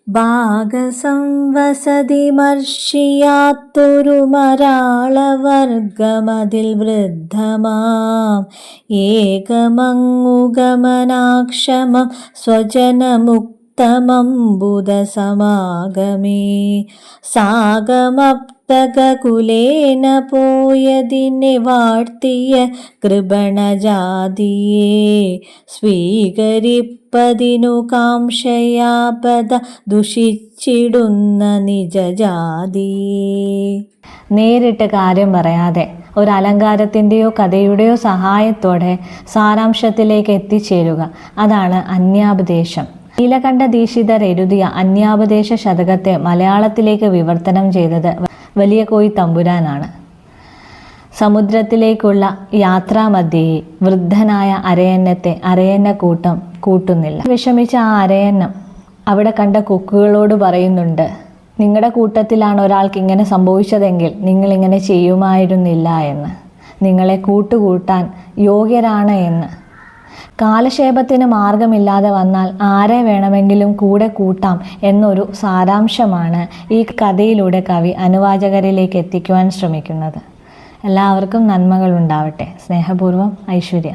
ഭാഗസംവസതിമർഷിയാത്തൊരു മരാളവർഗമതിൽ വൃദ്ധമാം ഏകമങ്ങുഗമനാക്ഷമം സ്വജനമുക്തമംബുദസമാഗമേ സാഗമപ്തകുലേന പോയതിനെ വാഴ്ത്തിയ കൃപണജാതിയെ സ്വീകരിപ്പതിനു കാംക്ഷയാപദ ദുഷിച്ചിടുന്ന നിജജാതിയെ. നേരിട്ട് കാര്യം പറയാതെ ഒരു അലങ്കാരത്തിൻ്റെയോ കഥയുടെയോ സഹായത്തോടെ സാരാംശത്തിലേക്ക് എത്തിച്ചേരുക, അതാണ് അന്യാപദേശം. നീലകണ്ഠ ദീക്ഷിതർ എഴുതിയ അന്യാപദേശ ശതകത്തെ മലയാളത്തിലേക്ക് വിവർത്തനം ചെയ്തത് വലിയ കോയി തമ്പുരാനാണ്. സമുദ്രത്തിലേക്കുള്ള യാത്രാമധ്യേ വൃദ്ധനായ അരയന്നത്തെ അരയന്നക്കൂട്ടം കൂട്ടുന്നില്ല. വിഷമിച്ച ആ അരയന്നം അവിടെ കണ്ട കൊക്കുകളോട് പറയുന്നുണ്ട്, നിങ്ങളുടെ കൂട്ടത്തിലാണ് ഒരാൾക്ക് ഇങ്ങനെ സംഭവിച്ചതെങ്കിൽ നിങ്ങളിങ്ങനെ ചെയ്യുമായിരുന്നില്ല എന്ന്, നിങ്ങളെ കൂട്ടുകൂട്ടാൻ യോഗ്യരാണ് എന്ന്. കാലക്ഷേപത്തിന് മാർഗമില്ലാതെ വന്നാൽ ആരെ വേണമെങ്കിലും കൂടെ കൂട്ടാം എന്നൊരു സാരാംശമാണ് ഈ കഥയിലൂടെ കവി അനുവാചകരിലേക്ക് എത്തിക്കുവാൻ ശ്രമിക്കുന്നത്. എല്ലാവർക്കും നന്മകൾ ഉണ്ടാവട്ടെ. സ്നേഹപൂർവ്വം, ഐശ്വര്യ.